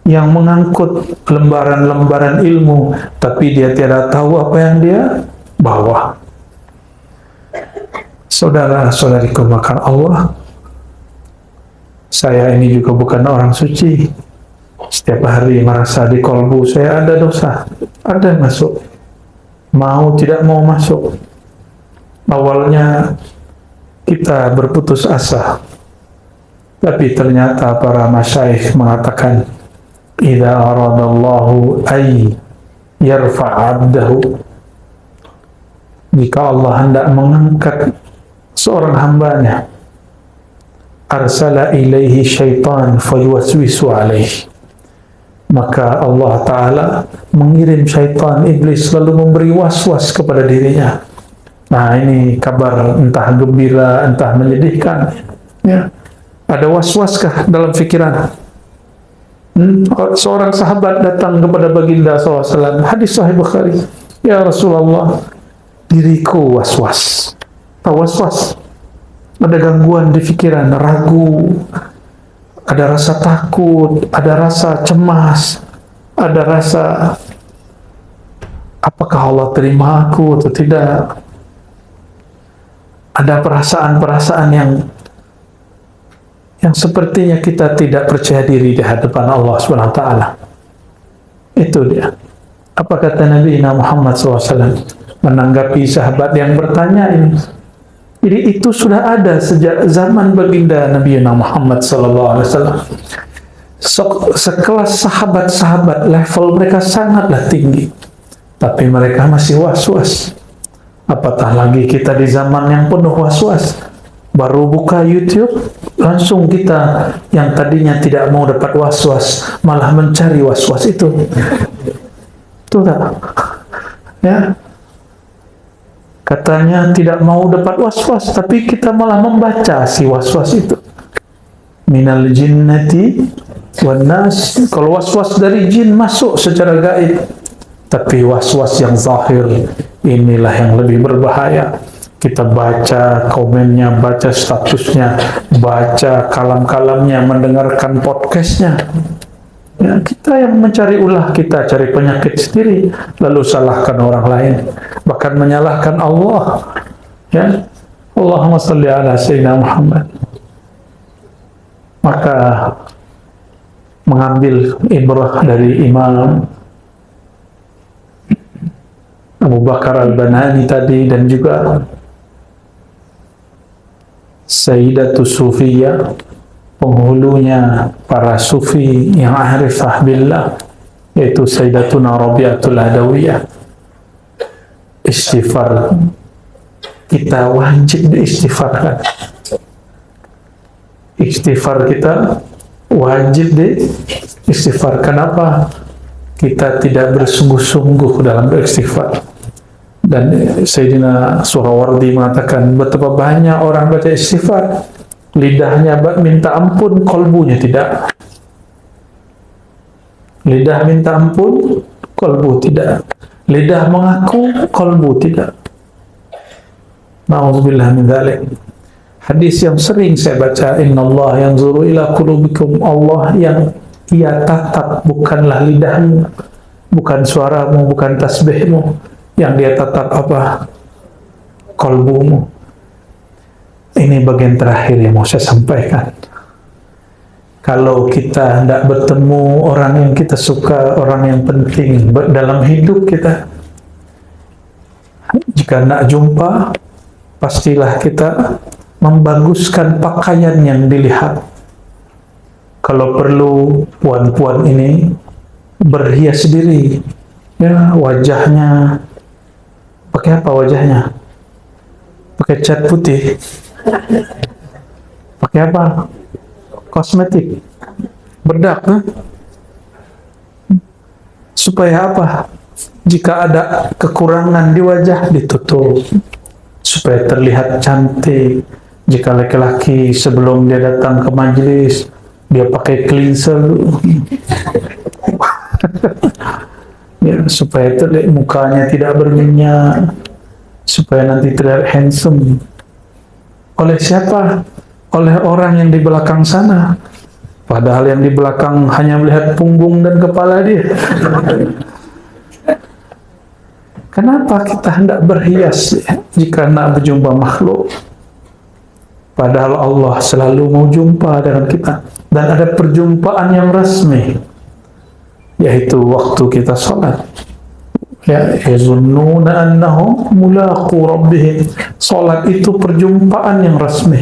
yang mengangkut lembaran-lembaran ilmu, tapi dia tidak tahu apa yang dia bawa. Saudara-saudariku makan Allah, saya ini juga bukan orang suci. Setiap hari merasa di kolbu saya ada dosa, ada yang masuk, mau tidak mau masuk. Awalnya kita berputus asa, tapi ternyata para masyayikh mengatakan, idza aradallahu ay yarfa'abdahu, jika Allah hendak mengangkat seorang hambanya, arsala ilaihi syaitan fayuwaswisu alaihi, maka Allah Ta'ala mengirim syaitan, iblis, lalu memberi was-was kepada dirinya. Nah, ini kabar entah gembira, entah menyedihkan, ya. Ada was-waskah dalam pikiran? Seorang sahabat datang kepada baginda SAW, hadis Sahih Bukhari, ya Rasulullah, diriku was-was. Tahu was-was? Ada gangguan di pikiran, ragu, ada rasa takut, ada rasa cemas, ada rasa apakah Allah terima aku atau tidak. Ada perasaan-perasaan yang sepertinya kita tidak percaya diri di hadapan Allah SWT. Itu dia. Apa kata Nabi Muhammad SAW menanggapi sahabat yang bertanya ini? Jadi itu sudah ada sejak zaman baginda Nabi Muhammad SAW. Sekelas sahabat-sahabat, level mereka sangatlah tinggi, tapi mereka masih was-was. Apatah lagi kita di zaman yang penuh was-was. Baru buka YouTube, langsung kita yang tadinya tidak mau dapat was-was, malah mencari was-was itu. Itu tak? Ya. Katanya tidak mau dapat was-was, tapi kita malah membaca si was-was itu. Minal jinnati wan nas. Kalau was-was dari jin masuk secara gaib, tapi was-was yang zahir, inilah yang lebih berbahaya. Kita baca komennya, baca statusnya, baca kalam-kalamnya, mendengarkan podcastnya. Ya, kita yang mencari ulah, kita cari penyakit sendiri, lalu salahkan orang lain, bahkan menyalahkan Allah. Ya, Allahumma salli ala Sayyidina Muhammad. Maka mengambil ibrah dari Imam Abu Bakar Al-Banani tadi, dan juga Sayyidatu Sufiyah, penghulunya para sufi yang arifah billah, yaitu Sayyidatuna Rabi'atul Adawiyah. Istighfar kita wajib diistighfarkan. Istighfar kita wajib diistighfar. Kenapa? Kita tidak bersungguh-sungguh dalam beristighfar. Dan Sayyidina Surawardi mengatakan, betapa banyak orang baca istighfar, lidahnya minta ampun, kolbunya tidak. Lidah minta ampun, kolbu tidak. Lidah mengaku, kolbu tidak. Na'udzubillah min dzalik. Hadis yang sering saya baca, innallaha yanzuru ila qulubikum. Allah yang Ia tatap bukanlah lidahmu, bukan suaramu, bukan tasbihmu. Yang Dia tatap apa? Kolbumu. Ini bagian terakhir yang mau saya sampaikan. Kalau kita tidak bertemu orang yang kita suka, orang yang penting dalam hidup kita, jika tidak jumpa, pastilah kita membaguskan pakaian yang dilihat. Kalau perlu, puan-puan ini berhias diri, ya, wajahnya pakai apa wajahnya? Pakai cat putih. Pakai apa? Kosmetik, bedak, supaya apa? Jika ada kekurangan di wajah, ditutup supaya terlihat cantik, Jika laki-laki sebelum dia datang ke majelis, dia pakai cleanser dulu. Ya, supaya terlihat mukanya tidak berminyak, supaya nanti terlihat handsome. Oleh siapa? Oleh orang yang di belakang sana. Padahal yang di belakang hanya melihat punggung dan kepala dia. Kenapa kita hendak berhias jika hendak berjumpa makhluk? Padahal Allah selalu mau jumpa dengan kita. Dan ada perjumpaan yang resmi, yaitu waktu kita sholat. Ya, yazunnuna annahum mulaqu rabbihim. Sholat itu perjumpaan yang resmi.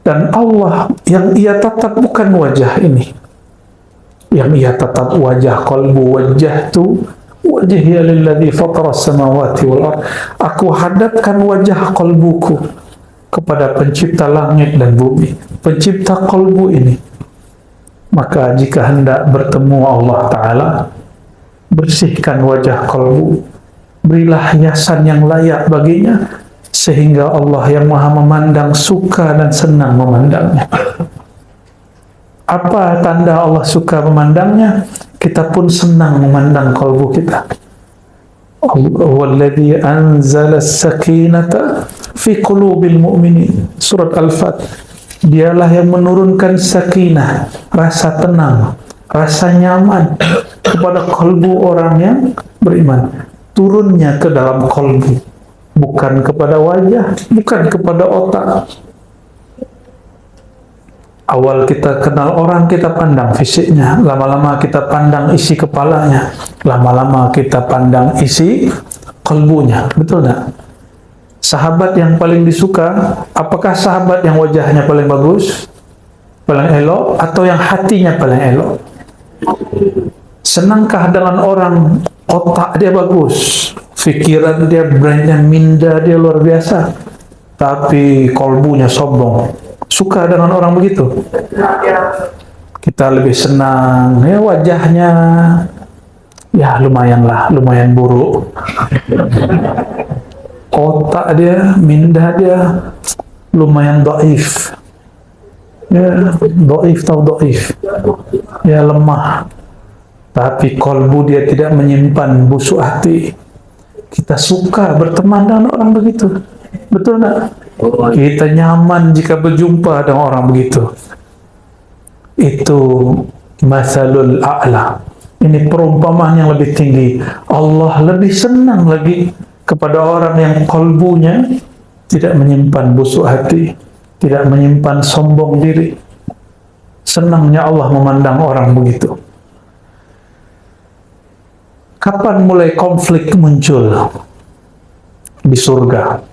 Dan Allah yang ia tatap bukan wajah ini. Yang ia tatap wajah qalbu wajjahtu wajhiya lilladzi fatara as-samawati wal ard. Aku hadapkan wajah qalbuku kepada pencipta langit dan bumi, pencipta qalbu ini. Maka jika hendak bertemu Allah Ta'ala, bersihkan wajah qalbu, berilah hiasan yang layak baginya, sehingga Allah yang maha memandang suka dan senang memandangnya. Apa tanda Allah suka memandangnya? Kita pun senang memandang qalbu kita. Walladzi anzala as-sakinata fi qulubil mu'minin. Surat Al-Fat. Dialah yang menurunkan sakinah, rasa tenang, rasa nyaman kepada qalbu orang yang beriman. Turunnya ke dalam qalbu, bukan kepada wajah, bukan kepada otak. Awal kita kenal orang, kita pandang fisiknya, lama-lama kita pandang isi kepalanya, lama-lama kita pandang isi kalbunya. Betul tak? Sahabat yang paling disuka, apakah sahabat yang wajahnya paling bagus, paling elok, atau yang hatinya paling elok? Senangkah dengan orang otak dia bagus, fikiran dia, brainnya minda dia luar biasa, tapi kalbunya sombong? Suka dengan orang begitu? Kita lebih senang ya wajahnya ya lumayan buruk, otak dia, minda dia lumayan dhaif, ya dhaif ya lemah, tapi kalbu dia tidak menyimpan busuk hati. Kita suka berteman dengan orang begitu, betul tak? Kita nyaman jika berjumpa dengan orang begitu. Itu masalul a'la. Ini perumpamaan yang lebih tinggi. Allah lebih senang lagi kepada orang yang kalbunya tidak menyimpan busuk hati, tidak menyimpan sombong diri. Senangnya Allah memandang orang begitu. Kapan mulai konflik muncul di surga?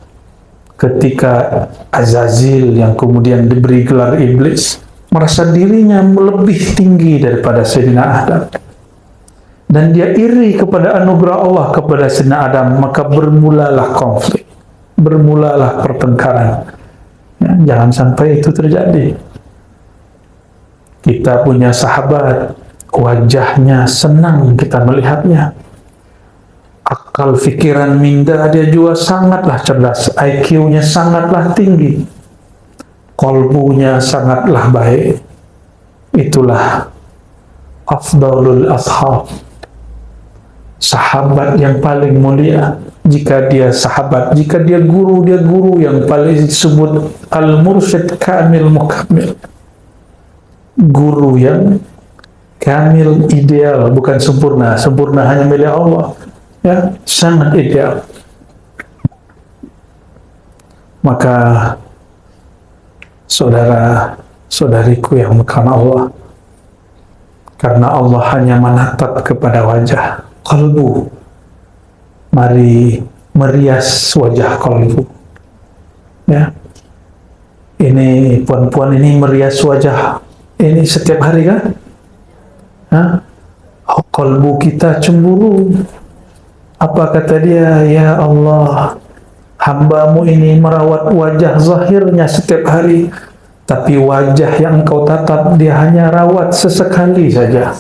Ketika Azazil yang kemudian diberi gelar iblis merasa dirinya lebih tinggi daripada Sayyidina Adam, dan dia iri kepada anugerah Allah kepada Sayyidina Adam, maka bermulalah konflik, bermulalah pertengkaran. Ya, jangan sampai itu terjadi. Kita punya sahabat, wajahnya senang kita melihatnya, akal fikiran minda dia juga sangatlah cerdas, IQ-nya sangatlah tinggi, qalbunya sangatlah baik. Itulah afdalul ashab, sahabat yang paling mulia. Jika dia sahabat, jika dia guru yang paling disebut al-mursyid kamil mukamil, guru yang kamil, ideal, bukan sempurna. Sempurna hanya milik Allah. Ya, sangat ideal. Maka saudara-saudariku yang karena Allah hanya menatap kepada wajah, kalbu, mari merias wajah kalbu. Ya, ini puan-puan ini merias wajah ini setiap hari kan? Kalbu kita cemburu. Apa kata dia? Ya Allah, hamba-Mu ini merawat wajah zahirnya setiap hari, tapi wajah yang Engkau tatap dia hanya rawat sesekali saja.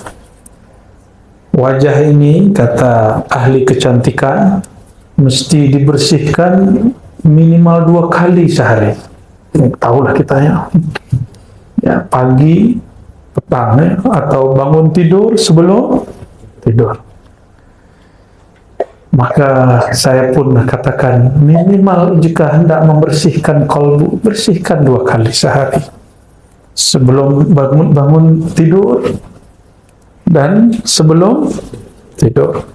Wajah ini, kata ahli kecantikan, mesti dibersihkan minimal 2 kali sehari. Tahulah kita ya pagi, petang ya, atau bangun tidur sebelum tidur. Maka saya pun katakan minimal jika hendak membersihkan kalbu, bersihkan 2 kali sehari, sebelum bangun tidur dan sebelum tidur.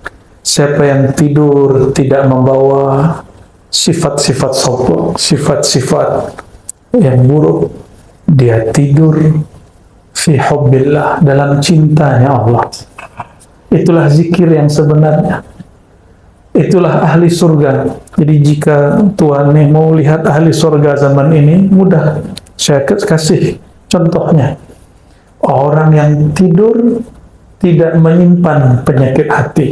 Siapa yang tidur tidak membawa sifat-sifat sombong, sifat-sifat yang buruk, dia tidur fi hubbillah, dalam cintanya Allah. Itulah zikir yang sebenarnya, itulah ahli surga. Jadi jika Tuhan mau lihat ahli surga zaman ini, mudah saya kasih contohnya. Orang yang tidur tidak menyimpan penyakit hati.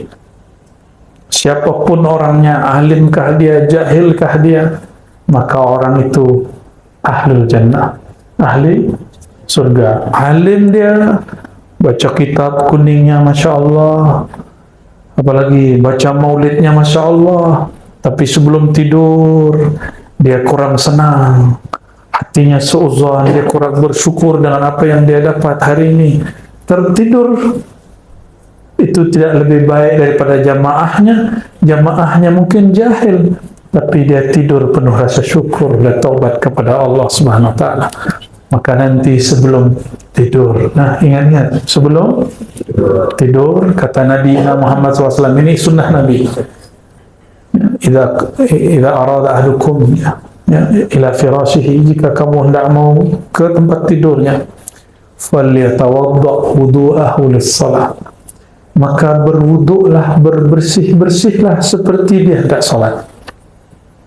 Siapapun orangnya, alimkah dia, jahilkah dia, maka orang itu ahlul jannah, ahli surga. Alim dia, baca kitab kuningnya Masya Allah, apalagi baca maulidnya Masya Allah, tapi sebelum tidur dia kurang senang, hatinya seuzon, dia kurang bersyukur dengan apa yang dia dapat hari ini. Tertidur itu tidak lebih baik daripada jamaahnya. Jamaahnya mungkin jahil, tapi dia tidur penuh rasa syukur dan taubat kepada Allah Subhanahu wa taala. Maka nanti sebelum tidur, nah ingat-ingat, sebelum tidur, kata Nabi Muhammad SAW, ini sunnah Nabi, idza arada ahlukum ila firashihi, jika kamu hendak mau ke tempat tidurnya, falyatawadda wudu'ahu lis-salat, maka berwuduklah, bersihlah seperti dia hendak salat.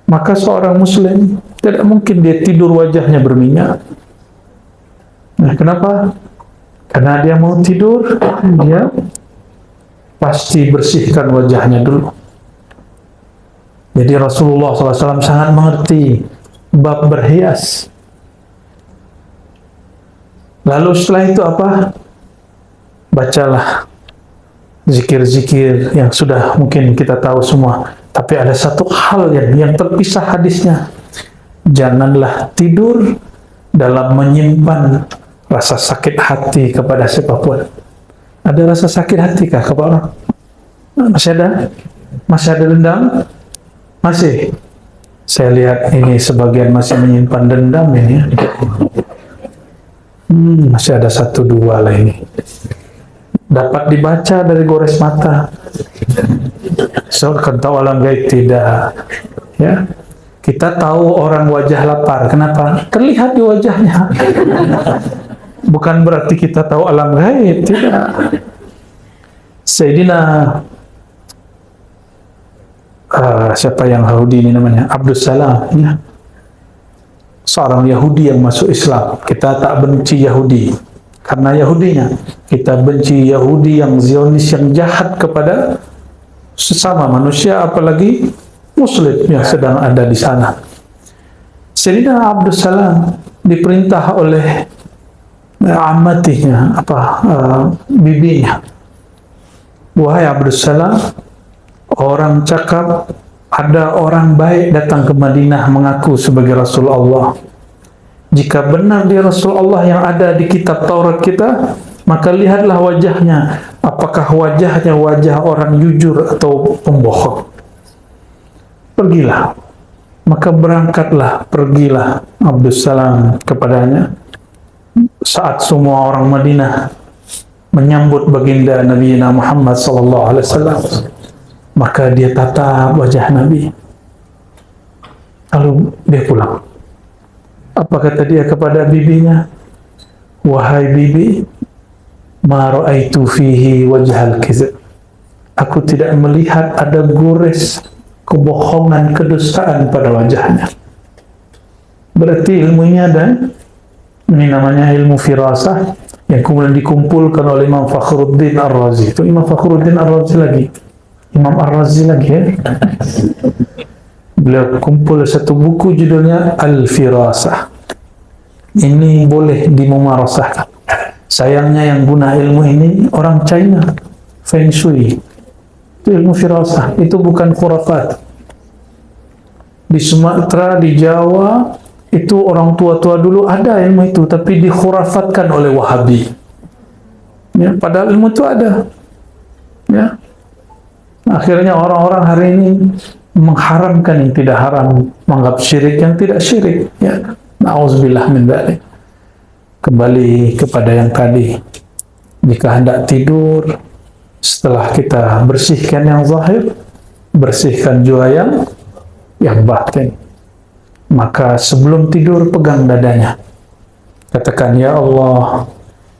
Maka seorang muslim tidak mungkin dia tidur wajahnya berminyak. Nah, kenapa? Karena dia mau tidur, dia pasti bersihkan wajahnya dulu. Jadi Rasulullah SAW sangat mengerti bab berhias. Lalu setelah itu apa? Bacalah zikir-zikir yang sudah mungkin kita tahu semua. Tapi ada satu hal yang terpisah hadisnya. Janganlah tidur dalam menyimpan rasa sakit hati kepada siapapun. Ada rasa sakit hati kah kepada orang? Masih ada? Masih ada dendam? Masih? Saya lihat ini sebagian masih menyimpan dendam ini. Masih ada 1-2 lah ini. Dapat dibaca dari gores mata. So, kan tahu alam gaib tidak. Ya, kita tahu orang wajah lapar. Kenapa? Terlihat di wajahnya. Bukan berarti kita tahu alam gaib, tidak. Sayyidina siapa yang Yahudi ini namanya? Abdus Salam, ya. Seorang Yahudi yang masuk Islam. Kita tak benci Yahudi karena Yahudinya, kita benci Yahudi yang Zionis, yang jahat kepada sesama manusia, apalagi Muslim yang sedang ada di sana. Sayyidina Abdus Salam diperintah oleh amatinya, bibinya, wahai Abdus Salam, orang cakap ada orang baik datang ke Madinah mengaku sebagai Rasulullah. Jika benar dia Rasulullah yang ada di kitab Taurat kita, maka lihatlah wajahnya, apakah wajahnya wajah orang jujur atau pembohong. Pergilah. Maka berangkatlah, pergilah Abdus Salam kepadanya. Saat semua orang Madinah menyambut baginda Nabi Muhammad SAW, maka dia tatap wajah Nabi. Lalu dia pulang. Apa kata dia kepada bibinya? Wahai bibi, ma ra'aitu fihi wajhal kizib. Aku tidak melihat ada gores kebohongan, kedustaan pada wajahnya. Berarti ilmunya dan ini namanya ilmu firasah yang kemudian dikumpulkan oleh Imam Fakhruddin Ar-Razi. Itu Imam Fakhruddin Ar-Razi lagi. Imam Ar-Razi lagi ya. Beliau kumpul satu buku judulnya Al-Firasah. Ini boleh dimumarasahkan. Sayangnya yang guna ilmu ini orang China, Feng Shui. Itu ilmu firasah, itu bukan khurafat. Di Sumatera, di Jawa, itu orang tua-tua dulu ada ilmu itu, tapi dikhurafatkan oleh Wahabi. Ya, padahal ilmu itu ada. Ya. Akhirnya orang-orang hari ini mengharamkan yang tidak haram, menganggap syirik yang tidak syirik. Ya. Na'udzubillah min dzalik. Kembali kepada yang tadi. Jika hendak tidur, setelah kita bersihkan yang zahir, bersihkan juga yang batin. Maka sebelum tidur pegang dadanya. Katakan, ya Allah,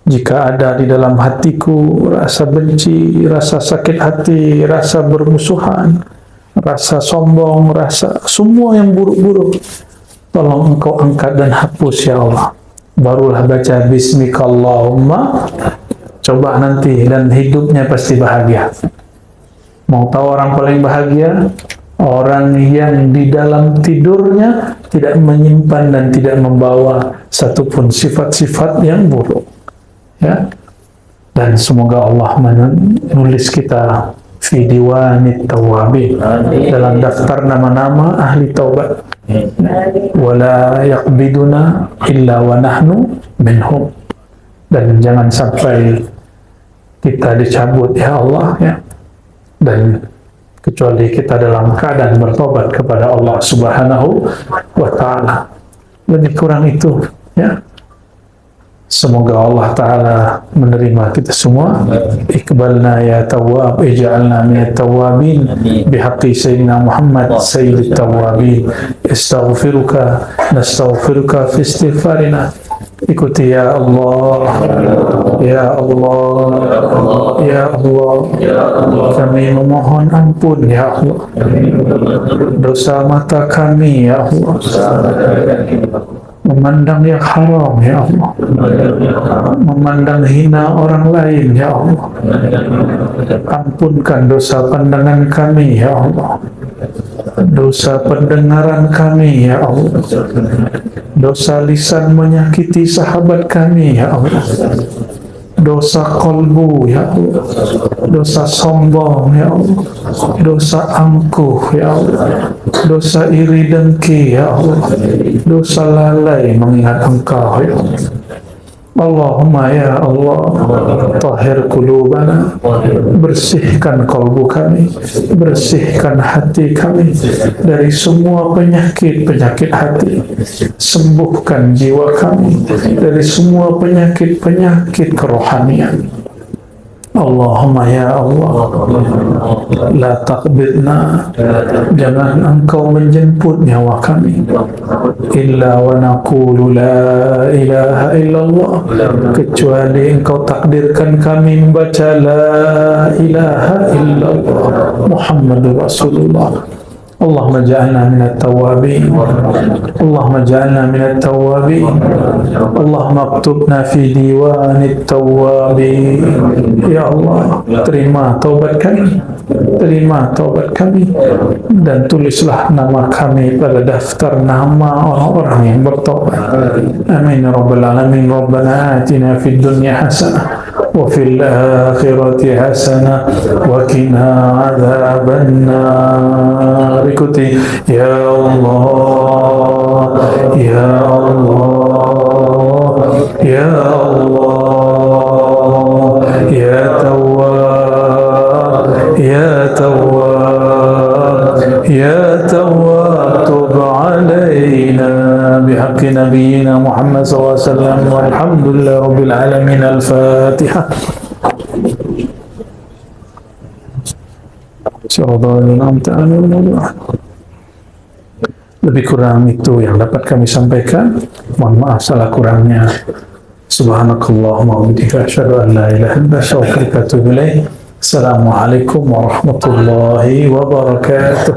jika ada di dalam hatiku rasa benci, rasa sakit hati, rasa bermusuhan, rasa sombong, rasa semua yang buruk-buruk, tolong Engkau angkat dan hapus ya Allah. Barulah baca Bismikallahumma. Coba nanti, dan hidupnya pasti bahagia. Mau tahu orang paling bahagia? Orang yang di dalam tidurnya tidak menyimpan dan tidak membawa satupun sifat-sifat yang buruk. Ya, dan semoga Allah menulis kita fi diwanit tawabin, dalam daftar nama-nama ahli taubat. Wala yaqbiduna illa wa nahnu minhum. Dan jangan sampai kita dicabut ya Allah, ya, dan kecuali kita dalam keadaan bertobat kepada Allah Subhanahu wa ta'ala. Lebih kurang itu, ya. Semoga Allah Ta'ala menerima kita semua. Iqbalna ya Tawwab, ij'alna minat tawwabin bihaqqi Sayyidina Muhammad Sayyidit Tawwabin. Astaghfiruka, nastaghfiruka fi istighfarina. Ikuti ya Allah, ya Allah, ya Allah, kami memohon ampun ya Allah, dosa mata kami ya Allah, memandang yang haram ya Allah, memandang hina orang lain ya Allah, ampunkan dosa pandangan kami ya Allah, dosa pendengaran kami ya Allah, dosa lisan menyakiti sahabat kami ya Allah, dosa kolbu ya Allah, dosa sombong ya Allah, dosa angkuh ya Allah, dosa iri dengki ya Allah, dosa lalai mengingat Engkau ya Allah. Allahumma ya Allah, tahhir qulubana, bersihkan kalbu kami, bersihkan hati kami dari semua penyakit-penyakit hati, sembuhkan jiwa kami dari semua penyakit-penyakit kerohanian. Allahumma ya Allah, la taqbidna, jangan Engkau menjemput nyawa kami, illa wa naqulu la ilaha illallah, kecuali Engkau takdirkan kami membaca la ilaha illallah Muhammadur Rasulullah. Allahumma ja'alna minat tawabin, Allahumma ja'alna minat tawabin, Allahumma aktubna fi diwanit tawabin. Ya Allah, terima taubat kami, terima taubat kami, dan tulislah nama kami pada daftar nama orang-orang yang bertaubat. Amin ya rabbal alamin. Rabbana atina fid dunya hasanah wa fil akhirati hasanah wa qina adzabannar. Ikuti ya Allah, ya Allah, ya Allah, ya Tawwab, ya Tawwab, ya Tawwab, tub alaina bihaqqi nabiyyina Muhammad sallallahu alaihi wasallam, walhamdulillahi rabbil alamin. Al-Fatihah. Lebih kurang itu yang dapat kami sampaikan. Mohon maaf salah kurangnya. Subhanakallahumma wa bihamdika, asyhadu an la ilaha illa anta, astaghfiruka wa atubu ilaik. Assalamualaikum warahmatullahi wabarakatuh.